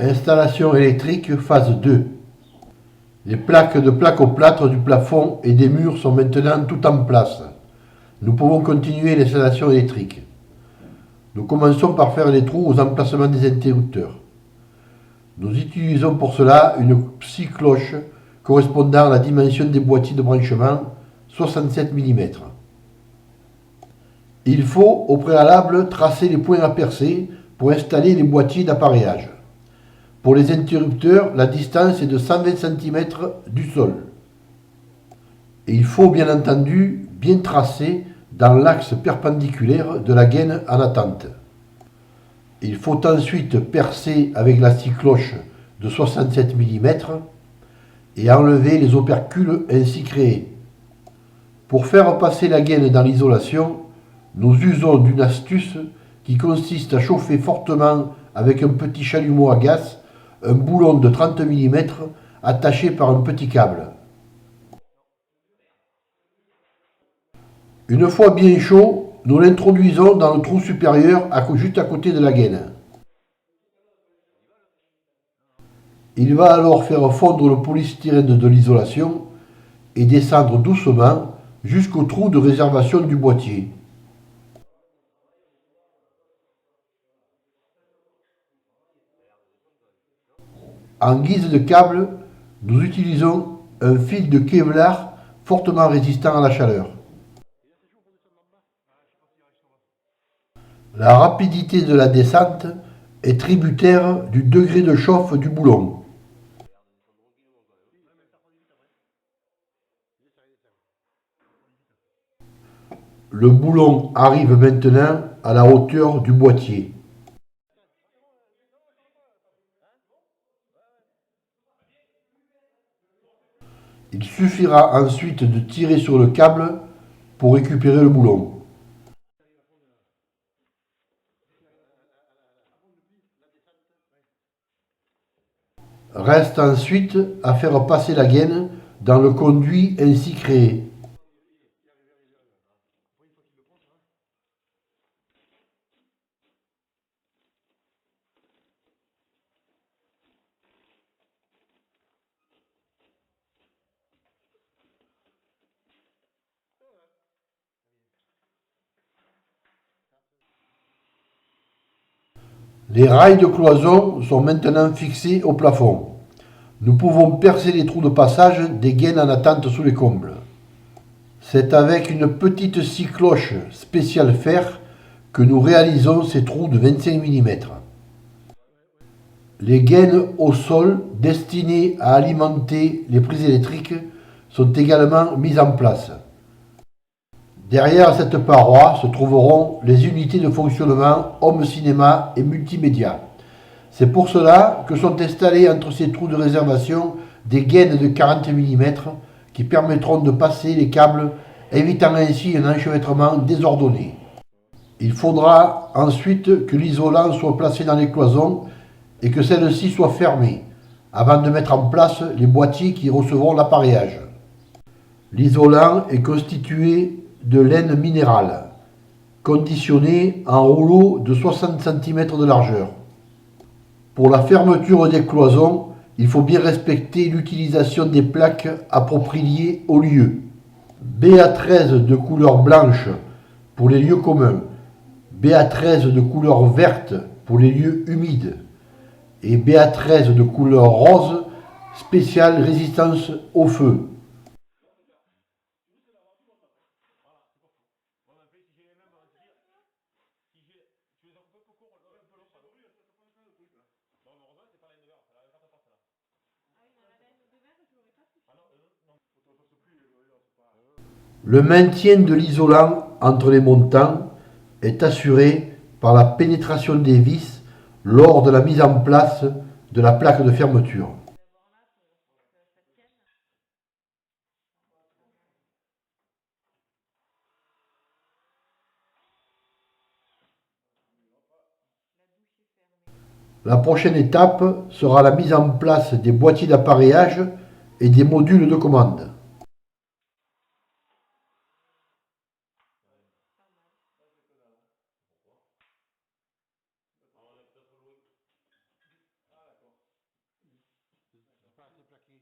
Installation électrique phase 2. Les plaques de plaque-au-plâtre du plafond et des murs sont maintenant toutes en place. Nous pouvons continuer l'installation électrique. Nous commençons par faire les trous aux emplacements des interrupteurs. Nous utilisons pour cela une scie-cloche correspondant à la dimension des boîtiers de branchement, 67 mm. Il faut au préalable tracer les points à percer pour installer les boîtiers d'appareillage. Pour les interrupteurs, la distance est de 120 cm du sol. Et il faut bien entendu bien tracer dans l'axe perpendiculaire de la gaine en attente. Il faut ensuite percer avec la scie-cloche de 67 mm et enlever les opercules ainsi créés. Pour faire passer la gaine dans l'isolation, nous usons d'une astuce qui consiste à chauffer fortement avec un petit chalumeau à gaz un boulon de 30 mm attaché par un petit câble. Une fois bien chaud, nous l'introduisons dans le trou supérieur juste à côté de la gaine. Il va alors faire fondre le polystyrène de l'isolation et descendre doucement jusqu'au trou de réservation du boîtier. En guise de câble, nous utilisons un fil de Kevlar fortement résistant à la chaleur. La rapidité de la descente est tributaire du degré de chauffe du boulon. Le boulon arrive maintenant à la hauteur du boîtier. Il suffira ensuite de tirer sur le câble pour récupérer le boulon. Reste ensuite à faire passer la gaine dans le conduit ainsi créé. Les rails de cloison sont maintenant fixés au plafond. Nous pouvons percer les trous de passage des gaines en attente sous les combles. C'est avec une petite scie-cloche spéciale fer que nous réalisons ces trous de 25 mm. Les gaines au sol destinées à alimenter les prises électriques sont également mises en place. Derrière cette paroi se trouveront les unités de fonctionnement home cinéma et multimédia. C'est pour cela que sont installés entre ces trous de réservation des gaines de 40 mm qui permettront de passer les câbles, évitant ainsi un enchevêtrement désordonné. Il faudra ensuite que l'isolant soit placé dans les cloisons et que celles-ci soient fermées, avant de mettre en place les boîtiers qui recevront l'appareillage. L'isolant est constitué de laine minérale, conditionnée en rouleaux de 60 cm de largeur. Pour la fermeture des cloisons, il faut bien respecter l'utilisation des plaques appropriées au lieu. BA13 de couleur blanche pour les lieux communs, BA13 de couleur verte pour les lieux humides et BA13 de couleur rose spéciale résistance au feu. Le maintien de l'isolant entre les montants est assuré par la pénétration des vis lors de la mise en place de la plaque de fermeture. La prochaine étape sera la mise en place des boîtiers d'appareillage et des modules de commande. claquer.